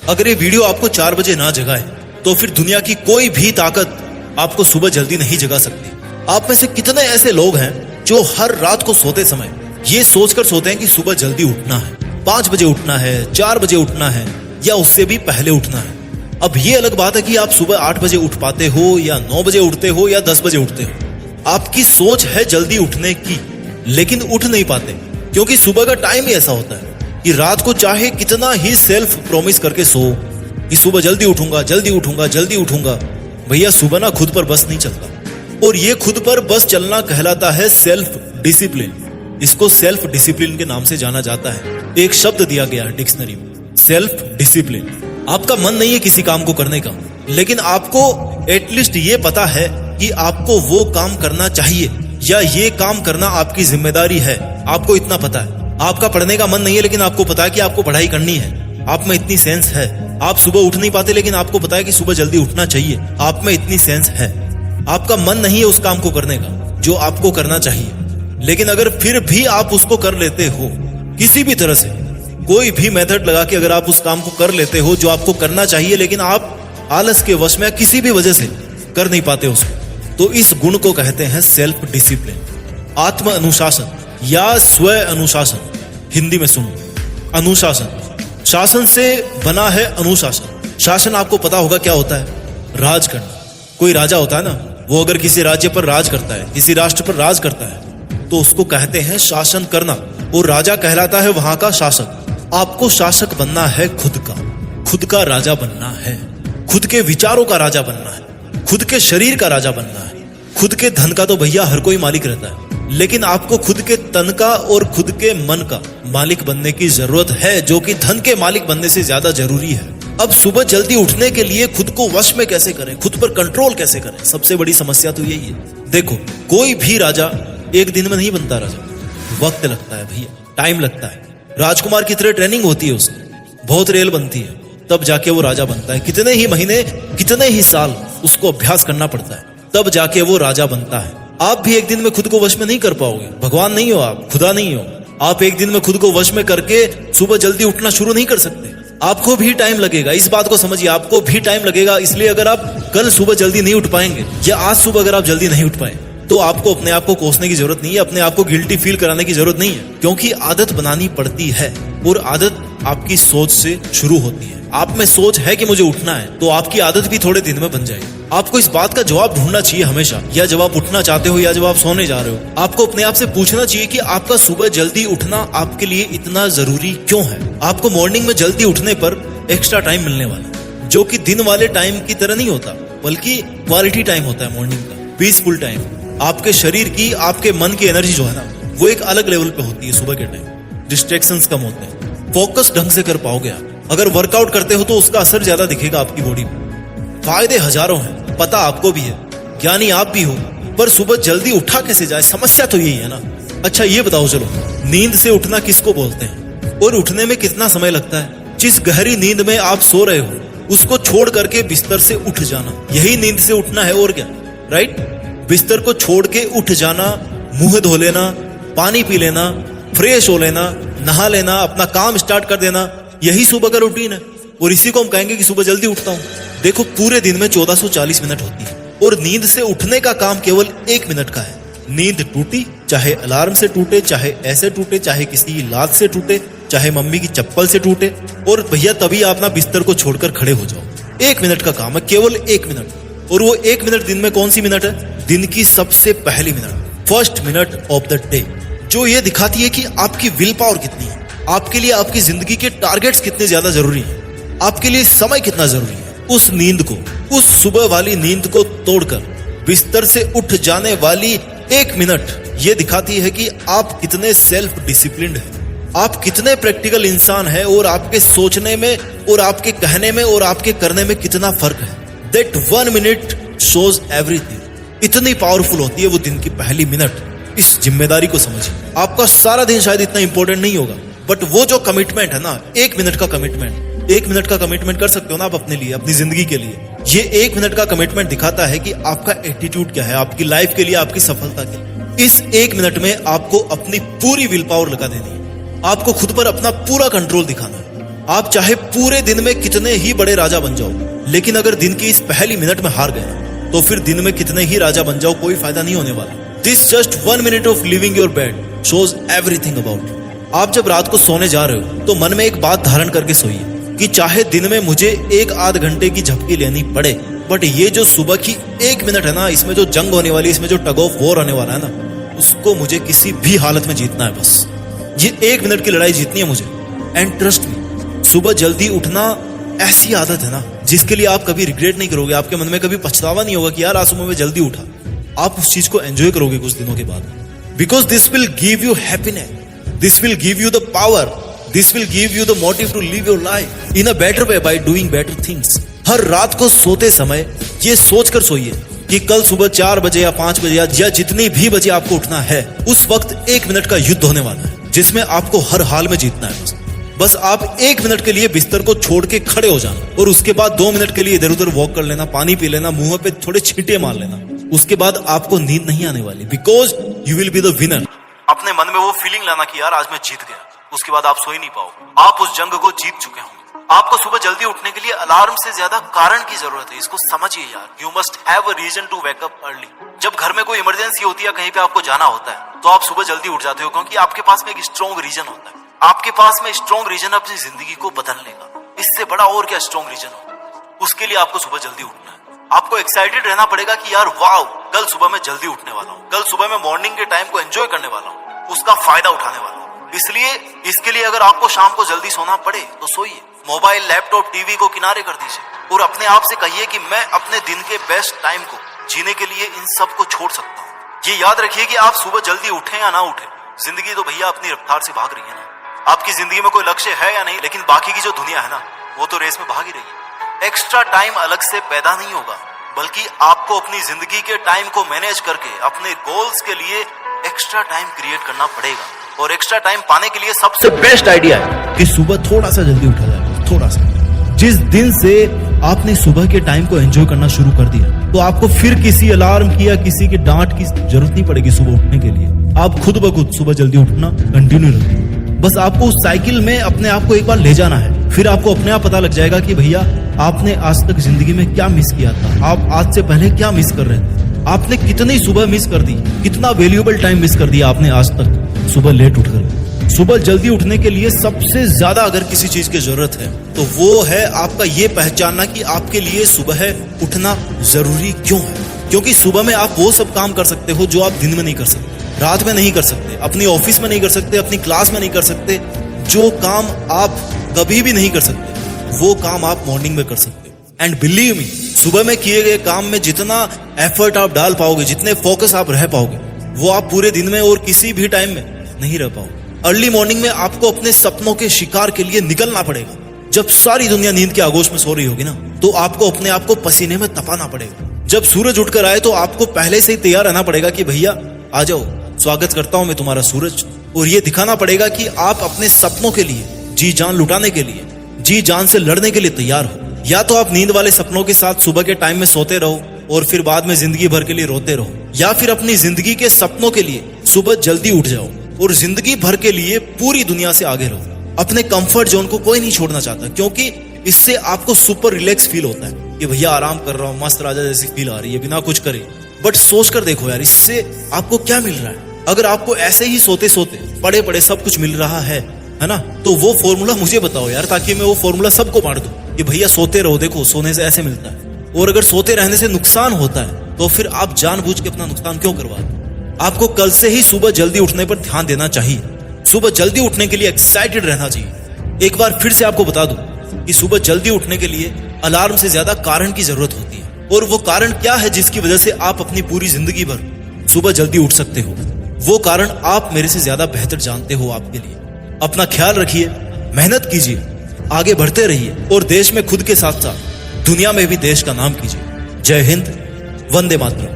अगर ये वीडियो आपको 4 बजे ना जगाए तो फिर दुनिया की कोई भी ताकत आपको सुबह जल्दी नहीं जगा सकती। आप में से कितने ऐसे लोग हैं जो हर रात को सोते समय ये सोचकर सोते हैं कि सुबह जल्दी उठना है, 5 बजे उठना है, 4 बजे उठना है या उससे भी पहले उठना है। अब ये अलग बात है कि आप सुबह 8 बजे उठ पाते हो या 9 बजे उठते हो या 10 बजे उठते हो। आपकी सोच है जल्दी उठने की, लेकिन उठ नहीं पाते क्योंकि सुबह का टाइम ही ऐसा होता है कि रात को चाहे कितना ही सेल्फ प्रॉमिस करके सो कि सुबह जल्दी उठूंगा, जल्दी उठूंगा, जल्दी उठूंगा, भैया सुबह ना खुद पर बस नहीं चलता। और ये खुद पर बस चलना कहलाता है सेल्फ डिसिप्लिन। इसको सेल्फ डिसिप्लिन के नाम से जाना जाता है। एक शब्द दिया गया है डिक्शनरी में, सेल्फ डिसिप्लिन। आपका मन नहीं है किसी काम को करने का, लेकिन आपको एटलीस्ट ये पता है कि आपको वो काम करना चाहिए या ये काम करना आपकी जिम्मेदारी है। आपको इतना पता है। आपका पढ़ने का मन नहीं है लेकिन आपको पता है कि आपको पढ़ाई करनी है। आप में इतनी सेंस है। आप सुबह उठ नहीं पाते लेकिन आपको पता है कि सुबह जल्दी उठना चाहिए। आप में इतनी सेंस है। आपका मन नहीं है उस काम को करने का जो आपको करना चाहिए, लेकिन अगर फिर भी आप उसको कर लेते हो किसी भी तरह से, कोई भी मेथड लगा के अगर आप उस काम को कर लेते हो जो आपको करना चाहिए, लेकिन आप आलस के वश में किसी भी वजह से कर नहीं पाते उसको, तो इस गुण को कहते हैं सेल्फ डिसिप्लिन, आत्म अनुशासन या स्व अनुशासन। हिंदी में सुनो, अनुशासन। शासन से बना है अनुशासन। शासन आपको पता होगा क्या होता है? राज करना। कोई राजा होता है ना, वो अगर किसी राज्य पर राज करता है, किसी राष्ट्र पर राज करता है, तो उसको कहते हैं शासन करना, और राजा कहलाता है वहां का शासक। आपको शासक बनना है खुद का राजा बनना है, खुद के विचारों का राजा बनना है, खुद के शरीर का राजा बनना है। खुद के धन का तो भैया हर कोई मालिक रहता है, लेकिन आपको खुद के तन का और खुद के मन का मालिक बनने की जरूरत है, जो कि धन के मालिक बनने से ज्यादा जरूरी है। अब सुबह जल्दी उठने के लिए खुद को वश में कैसे करें, खुद पर कंट्रोल कैसे करें, सबसे बड़ी समस्या तो यही है। देखो, कोई भी राजा एक दिन में नहीं बनता राजा। वक्त लगता है भैया, टाइम लगता है। राजकुमार की तरह ट्रेनिंग होती है उसकी, बहुत रेल बनती है, तब जाके वो राजा बनता है। कितने ही महीने, कितने ही साल उसको अभ्यास करना पड़ता है, तब जाके वो राजा बनता है। आप भी एक दिन में खुद को वश में नहीं कर पाओगे। भगवान नहीं हो आप, खुदा नहीं हो। आप एक दिन में खुद को वश में करके सुबह जल्दी उठना शुरू नहीं कर सकते। आपको भी टाइम लगेगा, इस बात को समझिए, आपको भी टाइम लगेगा। इसलिए अगर आप कल सुबह जल्दी नहीं उठ पाएंगे या आज सुबह अगर आप जल्दी नहीं उठ पाए, तो आपको अपने आप को कोसने की जरूरत नहीं है, अपने आप को गिल्टी फील कराने की जरूरत नहीं है, क्योंकि आदत बनानी पड़ती है और आदत आपकी सोच से शुरू होती है। आप में सोच है कि मुझे उठना है, तो आपकी आदत भी थोड़े दिन में बन जाएगी। आपको इस बात का जवाब ढूंढना चाहिए हमेशा, या जब आप उठना चाहते हो या जब आप सोने जा रहे हो, आपको अपने आप से पूछना चाहिए कि आपका सुबह जल्दी उठना आपके लिए इतना जरूरी क्यों है। आपको मॉर्निंग में जल्दी उठने पर एक्स्ट्रा टाइम मिलने वाला, जो कि दिन वाले टाइम की तरह नहीं होता, बल्कि क्वालिटी टाइम होता है मॉर्निंग का, पीसफुल टाइम। आपके शरीर की, आपके मन की एनर्जी जो है ना, वो एक अलग लेवल पे होती है सुबह के टाइम। डिस्ट्रैक्शंस कम होते हैं, फोकस ढंग से कर पाओगे आप। अगर वर्कआउट करते हो तो उसका असर ज्यादा दिखेगा आपकी बॉडी में। फायदे हजारों हैं, पता आपको भी है, ज्ञानी आप भी हो, पर सुबह जल्दी उठा कैसे जाए, समस्या तो यही है ना। अच्छा ये बताओ, चलो, नींद से उठना किसको बोलते हैं और उठने में कितना समय लगता है? जिस गहरी नींद में आप सो रहे हो उसको छोड़ करके बिस्तर से उठ जाना, यही नींद से उठना है, और क्या, राइट? बिस्तर को छोड़ के उठ जाना, मुंह धो लेना, पानी पी लेना, फ्रेश हो लेना, नहा लेना, अपना काम स्टार्ट कर देना, यही सुबह का रूटीन है। और इसी को हम कहेंगे कि सुबह जल्दी उठता हूं। देखो, पूरे दिन में 1440 मिनट होती है और नींद से उठने का काम केवल 1 मिनट का है। नींद टूटी, चाहे अलार्म से टूटे, चाहे ऐसे टूटे, चाहे किसी लात से टूटे, चाहे मम्मी की चप्पल से टूटे, और भैया तभी आप ना बिस्तर को छोड़कर खड़े हो जाओ। 1 मिनट का काम है, केवल 1 मिनट। और वो 1 मिनट दिन में कौन सी मिनट है? दिन की सबसे पहली minute, first minute of the day, जो ये दिखाती है कि आपकी विल पावर कितनी है, आपके लिए आपकी जिंदगी के टारगेट्स कितने ज्यादा जरूरी हैं, आपके लिए समय कितना जरूरी है। उस नींद को, उस सुबह वाली नींद को तोड़कर बिस्तर से उठ जाने वाली 1 मिनट ये दिखाती है कि आप कितने सेल्फ डिसिप्लिन्ड हैं, आप कितने प्रैक्टिकल इंसान हैं, और आपके सोचने में और आपके कहने में और आपके करने में कितना फर्क है। That 1 minute shows everything। इतनी पावरफुल होती है वो दिन की पहली मिनट। इस जिम्मेदारी को समझिए। आपका सारा दिन शायद इतना इंपॉर्टेंट नहीं होगा, बट वो जो कमिटमेंट है ना, 1 मिनट का कमिटमेंट, 1 मिनट का कमिटमेंट कर सकते हो ना आप अपने लिए, अपनी जिंदगी के लिए। ये 1 मिनट का कमिटमेंट दिखाता है कि आपका एटीट्यूड क्या है आपकी लाइफ के लिए, आपकी सफलता के लिए। इस 1 मिनट में आपको अपनी पूरी विल पावर लगा देनी है, आपको खुद पर अपना पूरा कंट्रोल दिखाना है। आप चाहे पूरे दिन में कितने ही बड़े राजा बन जाओ, लेकिन अगर दिन की इस पहली मिनट में हार गए तो फिर दिन में कितने ही राजा बन जाओ, कोई फायदा नहीं होने वाला। This just 1 minute of living your bed shows everything about. आप जब रात को सोने जा रहे हो तो मन में एक बात धारण करके सोइए कि चाहे दिन में मुझे 1-8 घंटे की झपकी लेनी पड़े, बट ये जो सुबह की 1 मिनट है ना, इसमें जो जंग होने वाली, इसमें जो टग ऑफ वॉर होने वाला है ना, उसको मुझे किसी भी हालत में जीतना है। बस ये 1 मिनट की लड़ाई जीतनी है मुझे। एंड ट्रस्ट मी, सुबह जल्दी उठना ऐसी आदत है ना जिसके लिए आप कभी रिग्रेट नहीं करोगे। आपके मन में कभी पछतावा नहीं होगा कि यार आज सुबह में जल्दी उठा। आप उस चीज को एंजॉय करोगे कुछ दिनों के बाद, because this will give you happiness, this will give you the power, this will give you the motive to live your life in a better way by doing better things. हर रात को सोते समय ये सोचकर सोइए कि कल सुबह 4 बजे या 5 बजे या जितनी भी बजे आपको उठना है, उस वक्त 1 मिनट का युद्ध होने वाला है जिसमें आपको हर हाल में जीतना है। बस आप 1 मिनट के लिए बिस्तर को छोड़ के खड़े हो जाना और उसके बाद 2 मिनट के लिए इधर उधर वॉक कर लेना, पानी पी लेना, मुंह पे थोड़े छींटे मार लेना। उसके बाद आपको नींद नहीं आने वाली, because you will be the winner. अपने मन में वो फीलिंग लाना कि यार आज मैं जीत गया, उसके बाद आप सो ही नहीं पाओगे। आप उस जंग को जीत चुके होंगे। आपको सुबह जल्दी उठने के लिए अलार्म से ज्यादा कारण की जरूरत है, इसको समझिए यार। You must have a reason to wake up early. जब घर में कोई इमरजेंसी होती है, कहीं पे आपको जाना होता है, तो आप सुबह जल्दी उठ जाते हो क्योंकि आपके पास में एक स्ट्रॉन्ग रीजन होता है। आपके पास में स्ट्रॉन्ग रीजन अपनी जिंदगी को बदलने का, इससे बड़ा और क्या स्ट्रॉन्ग रीजन हो। उसके लिए आपको सुबह जल्दी उठना है। आपको एक्साइटेड रहना पड़ेगा कि यार वाओ, कल सुबह मैं जल्दी उठने वाला हूँ, कल सुबह मैं मॉर्निंग के टाइम को एंजॉय करने वाला हूँ, उसका फायदा उठाने वाला हूँ। इसलिए इसके लिए अगर आपको शाम को जल्दी सोना पड़े तो सोइए, मोबाइल, लैपटॉप, टीवी को किनारे कर दीजिए और अपने आप से कहिए कि मैं अपने दिन के बेस्ट टाइम को जीने के लिए इन सब को छोड़ सकता हूँ। ये याद रखिए कि आप सुबह जल्दी उठें या ना उठें, जिंदगी तो भैया अपनी रफ्तार से भाग रही है ना। आपकी जिंदगी में कोई लक्ष्य है या नहीं, लेकिन बाकी की जो दुनिया है ना, वो तो रेस में भाग ही रही है। एक्स्ट्रा टाइम अलग से पैदा नहीं होगा, बल्कि आपको अपनी जिंदगी के टाइम को मैनेज करके अपने गोल्स के लिए एक्स्ट्रा टाइम क्रिएट करना पड़ेगा। और एक्स्ट्रा टाइम पाने के लिए सबसे बेस्ट आइडिया है कि सुबह थोड़ा सा जल्दी उठा जाए, थोड़ा सा। जिस दिन से आपने सुबह के टाइम को एंजॉय करना शुरू कर दिया, तो आपको फिर किसी अलार्म की या किसी की डांट की जरूरत नहीं पड़ेगी सुबह उठने के लिए। आप खुद ब खुद सुबह जल्दी उठना कंटिन्यू रखिए। बस आपको उस साइकिल में अपने आप को एक बार ले जाना है, फिर आपको अपने आप पता लग जाएगा कि भैया आपने आज तक जिंदगी में क्या मिस किया था, आप आज से पहले क्या मिस कर रहे थे, आपने कितनी सुबह मिस कर दी, कितना वैल्यूएबल टाइम मिस कर दिया आपने आज तक सुबह लेट उठकर। सुबह जल्दी उठने के लिए सबसे ज्यादा अगर किसी चीज की जरूरत है तो वो है आपका ये पहचानना कि आपके लिए सुबह उठना जरूरी क्यों है। क्योंकि सुबह में आप वो सब काम कर सकते हो जो आप दिन में नहीं कर सकते, रात में नहीं कर सकते, अपनी ऑफिस में नहीं कर सकते, अपनी क्लास में नहीं कर सकते। जो काम आप कभी भी नहीं कर सकते, वो काम आप मॉर्निंग में कर सकते हो। एंड बिलीव मी, सुबह में किए गए काम में जितना एफर्ट आप डाल पाओगे, जितने फोकस आप रह पाओगे, वो आप पूरे दिन में और किसी भी टाइम में नहीं रह पाओगे। अर्ली मॉर्निंग में आपको अपने सपनों के शिकार के लिए निकलना पड़ेगा। जब सारी दुनिया नींद के आगोश में सो रही होगी ना, तो आपको अपने आप को पसीने में तपाना पड़ेगा। जब सूरज उठकर आए तो आपको पहले से ही तैयार रहना पड़ेगा कि भैया आ जाओ, स्वागत करता हूं मैं तुम्हारा सूरज। और ये दिखाना पड़ेगा कि आप अपने सपनों के लिए जी जान लुटाने के लिए, जी जान से लड़ने के लिए तैयार हो। या तो आप नींद वाले सपनों के साथ सुबह के टाइम में सोते रहो और फिर बाद में जिंदगी भर के लिए रोते रहो, या फिर अपनी जिंदगी के सपनों के लिए सुबह जल्दी उठ जाओ और जिंदगी भर के लिए पूरी दुनिया से आगे रहो। अपने कंफर्ट जोन को कोई नहीं छोड़ना चाहता, क्योंकि इससे आपको सुपर रिलैक्स फील होता है कि भैया आराम कर रहा हूं, मस्त राजा जैसी फील आ रही है बिना कुछ करे। बट सोच कर देखो यार, इससे आपको क्या मिल रहा है। अगर आपको ऐसे ही सोते सोते पड़े पड़े सब कुछ मिल रहा है ना, तो वो फॉर्मूला मुझे बताओ यार, ताकि मैं वो फॉर्मूला सबको बांट दूं कि भैया सोते रहो, देखो सोने से ऐसे मिलता है। और अगर सोते रहने से नुकसान होता है तो फिर आप जानबूझ के अपना नुकसान क्यों करवाते। आपको कल से ही सुबह जल्दी उठने पर ध्यान देना चाहिए। सुबह जल्दी उठने के लिए एक्साइटेड रहना चाहिए। एक बार फिर से आपको बता दूं कि सुबह जल्दी उठने के लिए अलार्म से ज्यादा कारण की जरूरत होती है। और वो कारण क्या है जिसकी वजह से आप अपनी पूरी जिंदगी भर सुबह जल्दी उठ सकते हो, वो कारण आप मेरे से ज्यादा बेहतर जानते हो। आपके लिए अपना ख्याल रखिए, मेहनत कीजिए, आगे बढ़ते रहिए और देश में खुद के साथ साथ दुनिया में भी देश का नाम कीजिए। जय हिंद, वंदे मातरम।